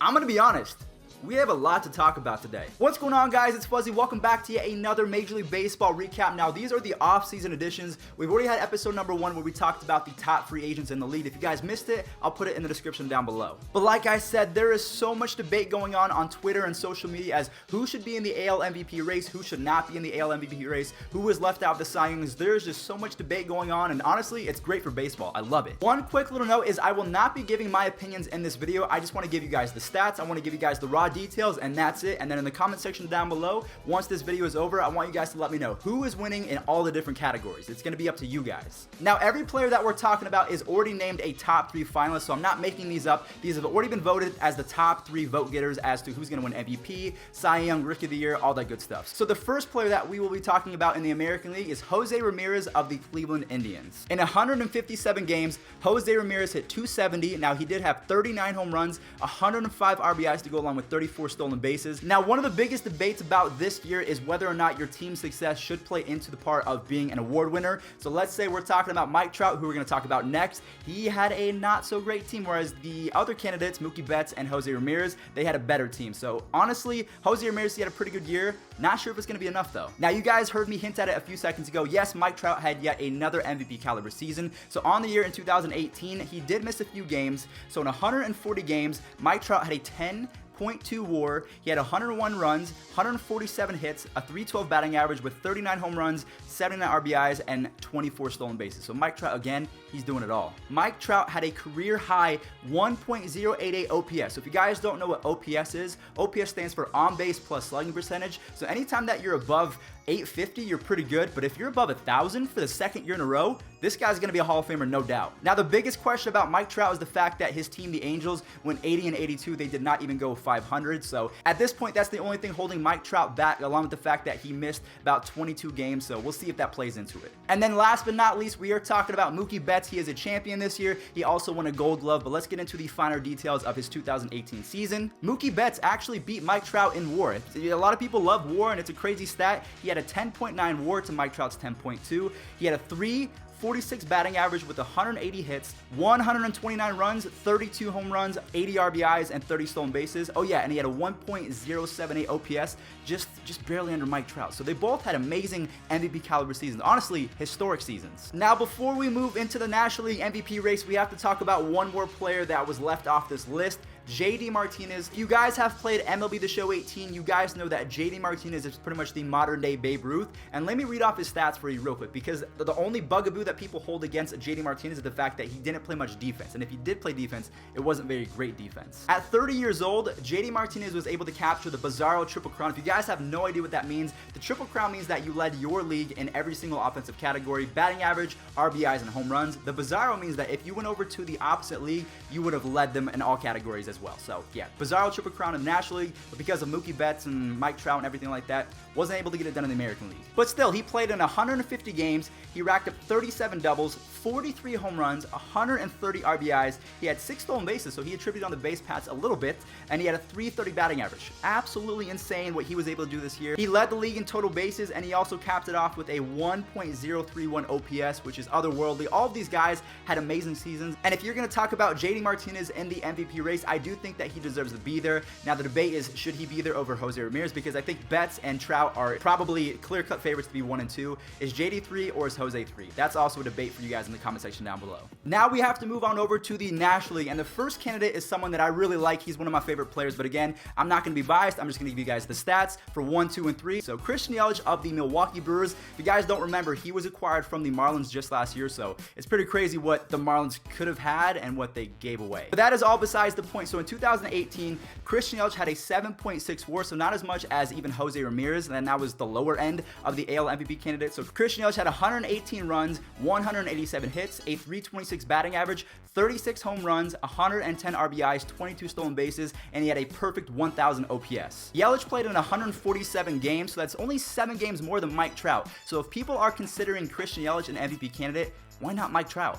I'm gonna be honest, we have a lot to talk about today. What's going on, guys? It's Fuzzy. Welcome back to yet another Major League Baseball recap. Now, these are the off-season editions. We've already had episode number 1 where we talked about the top free agents in the league. If you guys missed it, I'll put it in the description down below. But like I said, there is so much debate going on Twitter and social media as who should be in the AL MVP race, who should not be in the AL MVP race, who was left out of the Cy Youngs. There's just so much debate going on, and honestly, it's great for baseball. I love it. One quick little note is I will not be giving my opinions in this video. I just want to give you guys the stats. I want to give you guys the raw details, and that's it. And then in the comment section down below, once this video is over, I want you guys to let me know who is winning in all the different categories. It's going to be up to you guys. Now, every player that we're talking about is already named a top 3 finalist, so I'm not making these up. These have already been voted as the top 3 vote getters as to who's going to win MVP, Cy Young, Rookie of the Year, all that good stuff. So the first player that we will be talking about in the American League is Jose Ramirez of the Cleveland Indians. In 157 games, Jose Ramirez hit 270. Now, he did have 39 home runs, 105 RBIs to go along with 34 stolen bases. Now, one of the biggest debates about this year is whether or not your team's success should play into the part of being an award winner. So let's say we're talking about Mike Trout, who we're going to talk about next. He had a not so great team, whereas the other candidates, Mookie Betts and Jose Ramirez, they had a better team. So honestly, Jose Ramirez, he had a pretty good year. Not sure if it's going to be enough though. Now, you guys heard me hint at it a few seconds ago. Yes, Mike Trout had yet another MVP caliber season. So on the year in 2018, he did miss a few games. So in 140 games, Mike Trout had a 10.2 WAR. He had 101 runs, 147 hits, a 312 batting average with 39 home runs, 79 RBIs, and 24 stolen bases. So Mike Trout, again, he's doing it all. Mike Trout had a career high 1.088 OPS. So if you guys don't know what OPS is, OPS stands for on base plus slugging percentage. So anytime that you're above 850, you're pretty good, but if you're above 1,000 for the second year in a row, this guy's going to be a Hall of Famer, no doubt. Now, the biggest question about Mike Trout is the fact that his team, the Angels, went 80 and 82. They did not even go 500. So at this point, that's the only thing holding Mike Trout back, along with the fact that he missed about 22 games. So we'll see if that plays into it. And then last but not least, we are talking about Mookie Betts. He is a champion this year. He also won a Gold Glove, but let's get into the finer details of his 2018 season. Mookie Betts actually beat Mike Trout in WAR. A lot of people love WAR, and it's a crazy stat. He had a 10.9 WAR to Mike Trout's 10.2. He had a 346 batting average with 180 hits, 129 runs, 32 home runs, 80 RBIs, and 30 stolen bases. Oh yeah, and he had a 1.078 OPS, just barely under Mike Trout. So they both had amazing MVP caliber seasons. Honestly, historic seasons. Now, before we move into the National League MVP race, we have to talk about one more player that was left off this list. JD Martinez. If you guys have played MLB The Show 18, you guys know that JD Martinez is pretty much the modern day Babe Ruth. And let me read off his stats for you real quick, because the only bugaboo that people hold against JD Martinez is the fact that he didn't play much defense. And if he did play defense, it wasn't very great defense. At 30 years old, JD Martinez was able to capture the Bizarro Triple Crown. If you guys have no idea what that means, the Triple Crown means that you led your league in every single offensive category: batting average, RBIs, and home runs. The Bizarro means that if you went over to the opposite league, you would have led them in all categories as well. So yeah, Bizarro Triple Crown in the National League, but because of Mookie Betts and Mike Trout and everything like that, wasn't able to get it done in the American League. But still, he played in 150 games. He racked up 37 doubles, 43 home runs, 130 RBIs. He had 6 stolen bases, so he attributed on the base paths a little bit, and he had a 330 batting average. Absolutely insane what he was able to do this year. He led the league in total bases, and he also capped it off with a 1.031 OPS, which is otherworldly. All of these guys had amazing seasons, and if you're going to talk about JD Martinez in the MVP race, I do think that he deserves to be there. Now, the debate is, should he be there over Jose Ramirez? Because I think Betts and Trout are probably clear-cut favorites to be 1 and 2. Is JD 3 or is Jose 3? That's also a debate for you guys in the comment section down below. Now we have to move on over to the National League, and the first candidate is someone that I really like. He's one of my favorite players, but again, I'm not going to be biased. I'm just going to give you guys the stats for 1, 2, and 3. So Christian Yelich of the Milwaukee Brewers. If you guys don't remember, he was acquired from the Marlins just last year, so it's pretty crazy what the Marlins could have had and what they gave away. But that is all besides the point. So in 2018, Christian Yelich had a 7.6 WAR, so not as much as even Jose Ramirez, and that was the lower end of the AL MVP candidate. So Christian Yelich had 118 runs, 187 hits, a 326 batting average, 36 home runs, 110 RBIs, 22 stolen bases, and he had a perfect 1,000 OPS. Yelich played in 147 games, so that's only 7 games more than Mike Trout. So if people are considering Christian Yelich an MVP candidate, why not Mike Trout?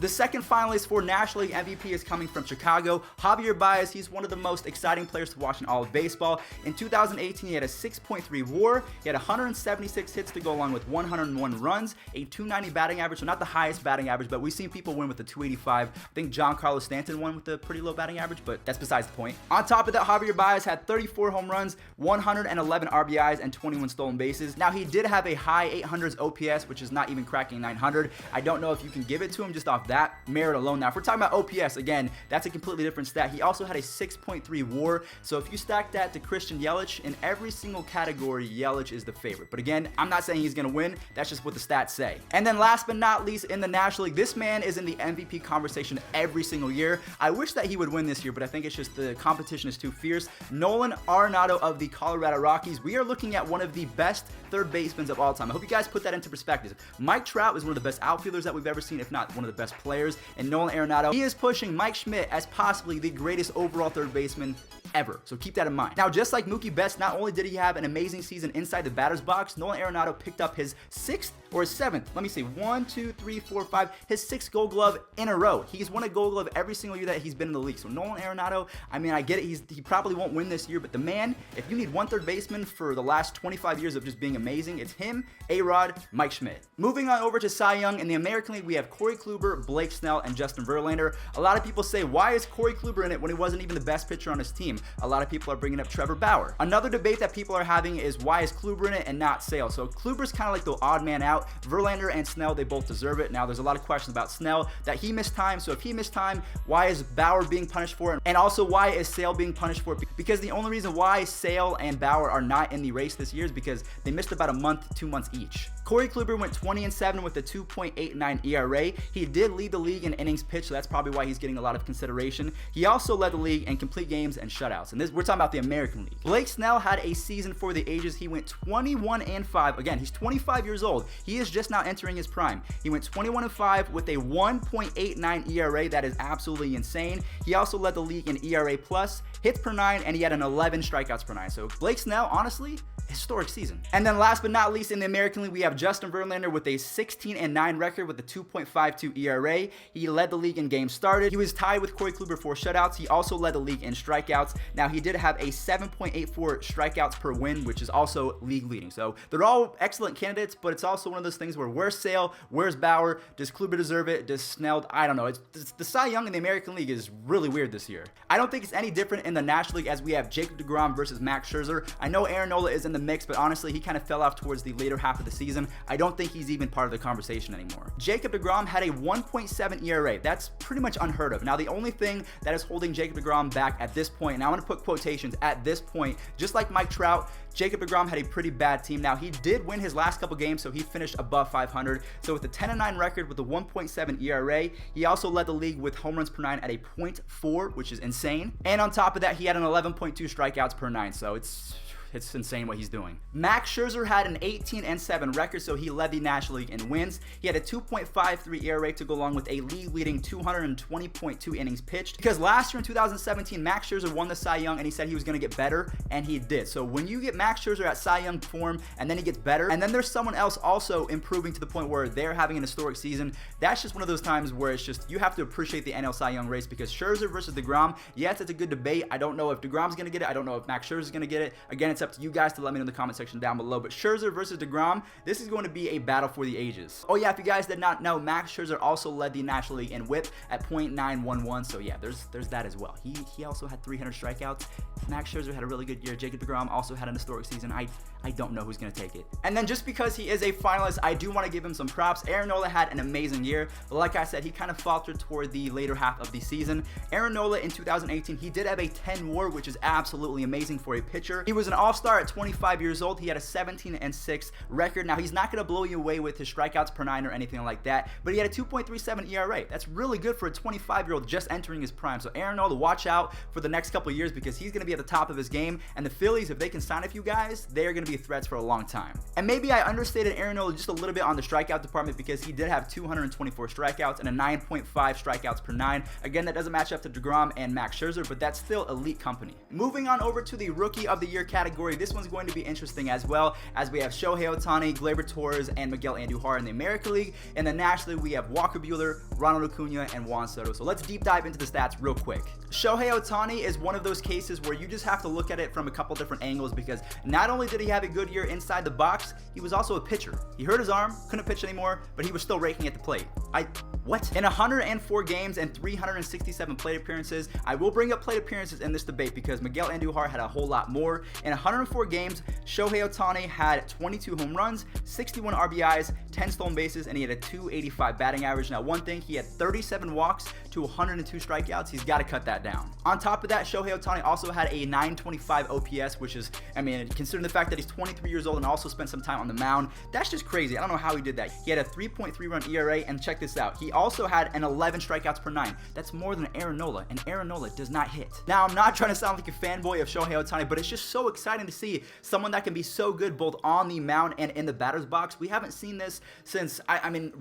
The second finalist for National League MVP is coming from Chicago, Javier Baez. He's one of the most exciting players to watch in all of baseball. In 2018, he had a 6.3 WAR, he had 176 hits to go along with 101 runs, a 290 batting average, so not the highest batting average, but we've seen people win with a 285. I think Giancarlo Stanton won with a pretty low batting average, but that's besides the point. On top of that, Javier Baez had 34 home runs, 111 RBIs, and 21 stolen bases. Now, he did have a high 800s OPS, which is not even cracking 900. I don't know if you can give it to him just off that merit alone. Now, if we're talking about OPS, again, that's a completely different stat. He also had a 6.3 WAR, so if you stack that to Christian Yelich, in every single category, Yelich is the favorite. But again, I'm not saying he's going to win. That's just what the stats say. And then last but not least, in the National League, this man is in the MVP conversation every single year. I wish that he would win this year, but I think it's just the competition is too fierce. Nolan Arenado of the Colorado Rockies. We are looking at one of the best third basemen of all time. I hope you guys put that into perspective. Mike Trout is one of the best outfielders that we've ever seen, if not one of the best players. And Nolan Arenado, he is pushing Mike Schmidt as possibly the greatest overall third baseman ever. So keep that in mind. Now, just like Mookie Betts, not only did he have an amazing season inside the batter's box, Nolan Arenado picked up his sixth or his seventh, let me see, 1, 2, 3, 4, 5, his sixth Gold Glove in a row. He's won a Gold Glove every single year that he's been in the league. So Nolan Arenado, I mean, I get it, he probably won't win this year, but the man, if you need one third baseman for the last 25 years of just being amazing, it's him, A-Rod, Mike Schmidt. Moving on over to Cy Young, in the American League, we have Corey Kluber, Blake Snell, and Justin Verlander. A lot of people say, why is Corey Kluber in it when he wasn't even the best pitcher on his team? A lot of people are bringing up Trevor Bauer. Another debate that people are having is, why is Kluber in it and not Sale? So Kluber's kind of like the odd man out. Verlander and Snell, they both deserve it. Now, there's a lot of questions about Snell, that he missed time. So if he missed time, why is Bauer being punished for it? And also, why is Sale being punished for it? Because the only reason why Sale and Bauer are not in the race this year is because they missed about a month, 2 months each. Corey Kluber went 20-7 with a 2.89 ERA. He did lead the league in innings pitched, so that's probably why he's getting a lot of consideration. He also led the league in complete games and shutouts, and this, we're talking about the American League. Blake Snell had a season for the ages. He went 21-5. Again, he's 25 years old. He is just now entering his prime. He went 21-5 with a 1.89 ERA. That is absolutely insane. He also led the league in ERA plus, hits per 9, and he had an 11 strikeouts per 9. So Blake Snell, honestly, historic season. And then last but not least, in the American League, we have Justin Verlander with a 16-9 record with a 2.52 ERA. He led the league in games started. He was tied with Corey Kluber for shutouts. He also led the league in strikeouts. Now, he did have a 7.84 strikeouts per win, which is also league leading. So they're all excellent candidates, but it's also one of those things where where's Sale? Where's Bauer? Does Kluber deserve it? Does Snell? I don't know. It's the Cy Young in the American League is really weird this year. I don't think it's any different in the National League as we have Jacob Degrom versus Max Scherzer. I know Aaron Nola is in the mix, but honestly, he kind of fell off towards the later half of the season. I don't think he's even part of the conversation anymore. Jacob Degrom had a 1.7 ERA. That's pretty much unheard of. Now, the only thing that is holding Jacob Degrom back at this point, and I want to put quotations at this point, just like Mike Trout, Jacob Degrom had a pretty bad team. Now, he did win his last couple games, so he finished above 500. So with a 10-9 record with a 1.7 ERA, he also led the league with home runs per 9 at a 0.4, which is insane. And on top of that, he had an 11.2 strikeouts per 9. So it's insane what he's doing. Max Scherzer had an 18-7 record, so he led the National League in wins. He had a 2.53 ERA to go along with a league-leading 220.2 innings pitched. Because last year in 2017, Max Scherzer won the Cy Young, and he said he was going to get better, and he did. So when you get Max Scherzer at Cy Young form, and then he gets better, and then there's someone else also improving to the point where they're having an historic season, that's just one of those times where it's just, you have to appreciate the NL Cy Young race, because Scherzer versus Degrom, yes, it's a good debate. I don't know if Degrom's going to get it. I don't know if Max Scherzer's going to get it. Again, it's up to you guys to let me know in the comment section down below. But Scherzer versus Degrom, this is going to be a battle for the ages. Oh yeah, if you guys did not know, Max Scherzer also led the National League in WHIP at .911. So yeah, there's that as well. He also had 300 strikeouts. Max Scherzer had a really good year. Jacob Degrom also had an historic season. I don't know who's going to take it. And then just because he is a finalist, I do want to give him some props. Aaron Nola had an amazing year, but like I said, he kind of faltered toward the later half of the season. Aaron Nola in 2018, he did have a 10 WAR, which is absolutely amazing for a pitcher. He was an all-star at 25 years old. He had a 17-6 record. Now, he's not going to blow you away with his strikeouts per 9 or anything like that, but he had a 2.37 ERA. That's really good for a 25-year-old just entering his prime. So Aaron Nola, watch out for the next couple of years because he's going to be at the top of his game, and the Phillies, if they can sign a few guys, they are going to be threats for a long time. And maybe I understated Aaron Nola just a little bit on the strikeout department because he did have 224 strikeouts and a 9.5 strikeouts per 9. Again, that doesn't match up to Degrom and Max Scherzer, but that's still elite company. Moving on over to the Rookie of the Year category, this one's going to be interesting as well, as we have Shohei Ohtani, Gleyber Torres, and Miguel Andujar in the American League. In the National League, we have Walker Buehler, Ronald Acuna, and Juan Soto. So let's deep dive into the stats real quick. Shohei Ohtani is one of those cases where you just have to look at it from a couple different angles because not only did he have a good year inside the box, he was also a pitcher. He hurt his arm, couldn't pitch anymore, but he was still raking at the plate. What? In 104 games and 367 plate appearances, I will bring up plate appearances in this debate because Miguel Andujar had a whole lot more. In 104 games, Shohei Ohtani had 22 home runs, 61 RBIs, 10 stolen bases, and he had a 285 batting average. Now, one thing, he had 37 walks to 102 strikeouts. He's got to cut that down. On top of that, Shohei Ohtani also had a 925 OPS, which is, considering the fact that he's 23 years old and also spent some time on the mound, that's just crazy. I don't know how he did that. He had a 3.3 run ERA, and check this out. He also had an 11 strikeouts per 9. That's more than Aaron Nola, and Aaron Nola does not hit. Now, I'm not trying to sound like a fanboy of Shohei Ohtani, but it's just so exciting to see someone that can be so good both on the mound and in the batter's box. We haven't seen this since,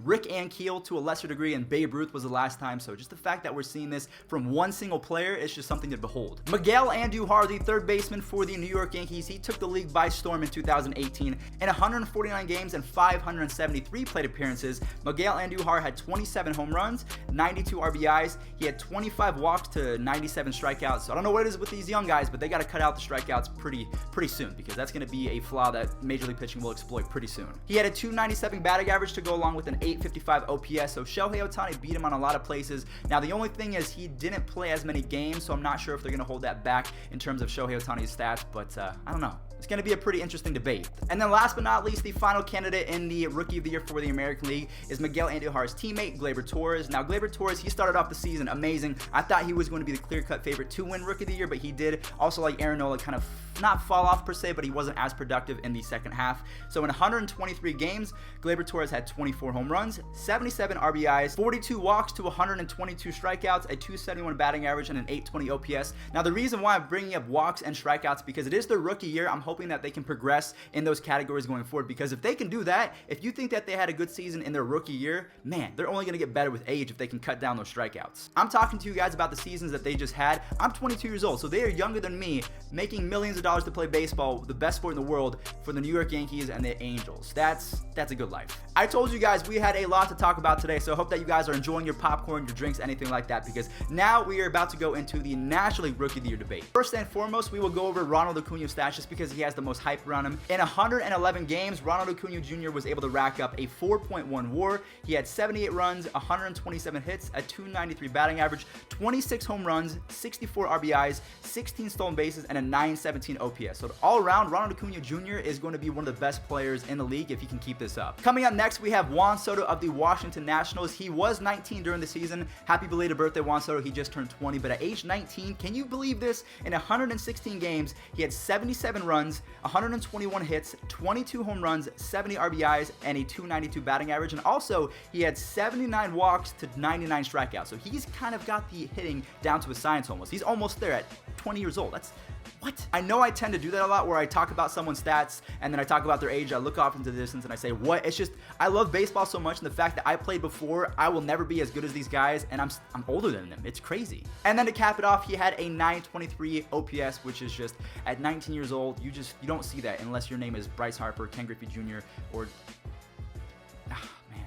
Rick Ankiel to a lesser degree, and Babe Ruth was the last time. So just the fact that we're seeing this from one single player is just something to behold. Miguel Andujar, the third baseman for the New York Yankees, he took the league by storm in 2018. In 149 games and 573 plate appearances, Miguel Andujar had 27 home runs, 92 RBIs. He had 25 walks to 97 strikeouts. So I don't know what it is with these young guys, but they got to cut out the strikeouts pretty soon because that's going to be a flaw that Major League Pitching will exploit pretty soon. He had a 297 batting average to go along with an 855 OPS. So Shohei Ohtani beat him on a lot of places. Now, the only thing is he didn't play as many games, so I'm not sure if they're going to hold that back in terms of Shohei Ohtani's stats, but I don't know. It's going to be a pretty interesting debate. And then last but not least, the final candidate in the Rookie of the Year for the American League is Miguel Andujar's teammate, Gleyber Torres. Now, Gleyber Torres, he started off the season amazing. I thought he was going to be the clear-cut favorite to win Rookie of the Year, but he did also, like Aaron Nola, kind of not fall off per se, but he wasn't as productive in the second half. So in 123 games, Gleyber Torres had 24 home runs, 77 RBIs, 42 walks to 122 strikeouts, a 271 batting average, and an 820 OPS. Now, the reason why I'm bringing up walks and strikeouts because it is their rookie year. I'm hoping that they can progress in those categories going forward because if they can do that, if you think that they had a good season in their rookie year, man, they're only going to get better with age if they can cut down those strikeouts. I'm talking to you guys about the seasons that they just had. I'm 22 years old, so they are younger than me, making millions of dollars to play baseball, the best sport in the world, for the New York Yankees and the Angels. That's a good life. I told you guys we had a lot to talk about today, so I hope that you guys are enjoying your popcorn, your drinks, anything like that, because now we are about to go into the National League Rookie of the Year debate. First and foremost, we will go over Ronald Acuna's stats just because he has the most hype around him. In 111 games, Ronald Acuna Jr. was able to rack up a 4.1 WAR. He had 78 runs, 127 hits, a 293 batting average, 26 home runs, 64 RBIs, 16 stolen bases, and a 917 OPS. So all around, Ronald Acuna Jr. is going to be one of the best players in the league if he can keep this up. Coming up next, we have Juan Soto of the Washington Nationals. He was 19 during the season. Happy belated birthday, Juan Soto. He just turned 20, but at age 19, can you believe this? In 116 games, he had 77 runs, 121 hits, 22 home runs, 70 RBIs, and a 292 batting average. And also, he had 79 walks to 99 strikeouts. So he's kind of got the hitting down to a science almost. He's almost there at 20 years old. That's what? I know I tend to do that a lot where I talk about someone's stats and then I talk about their age. I look off into the distance and I say, what? It's just, I love baseball so much, and the fact that I played before, I will never be as good as these guys, and I'm older than them. It's crazy. And then to cap it off, he had a 923 OPS, which is just, at 19 years old, you don't see that unless your name is Bryce Harper, Ken Griffey Jr., or...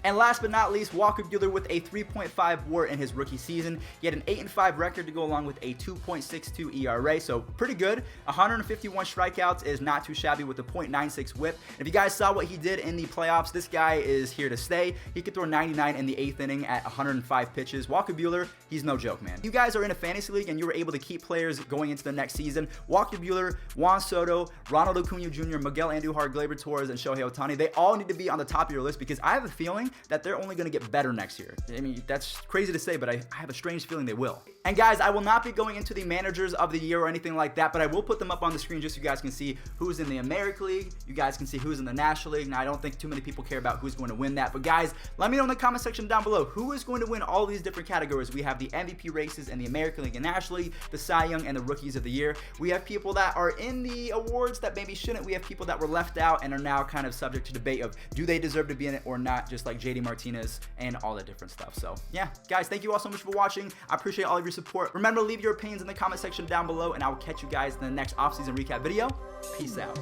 And last but not least, Walker Buehler with a 3.5 WAR in his rookie season. He had an 8-5 record to go along with a 2.62 ERA, so pretty good. 151 strikeouts is not too shabby with a .96 whip. If you guys saw what he did in the playoffs, this guy is here to stay. He could throw 99 in the 8th inning at 105 pitches. Walker Buehler, he's no joke, man. You guys are in a fantasy league and you were able to keep players going into the next season. Walker Buehler, Juan Soto, Ronald Acuna Jr., Miguel Andujar, Gleyber Torres, and Shohei Ohtani. They all need to be on the top of your list because I have a feeling feeling that they're only going to get better next year. I mean, that's crazy to say, but I have a strange feeling they will. And guys, I will not be going into the managers of the year or anything like that, but I will put them up on the screen just so you guys can see who's in the American League. You guys can see who's in the National League. Now, I don't think too many people care about who's going to win that, but guys, let me know in the comment section down below who is going to win all these different categories. We have the MVP races in the American League and National League, the Cy Young, and the Rookies of the Year. We have people that are in the awards that maybe shouldn't. We have people that were left out and are now kind of subject to debate of do they deserve to be in it or not, just like JD Martinez and all that different stuff. So yeah, guys, thank you all so much for watching. I appreciate all of your support. Remember to leave your opinions in the comment section down below, and I will catch you guys in the next offseason recap video. Peace out.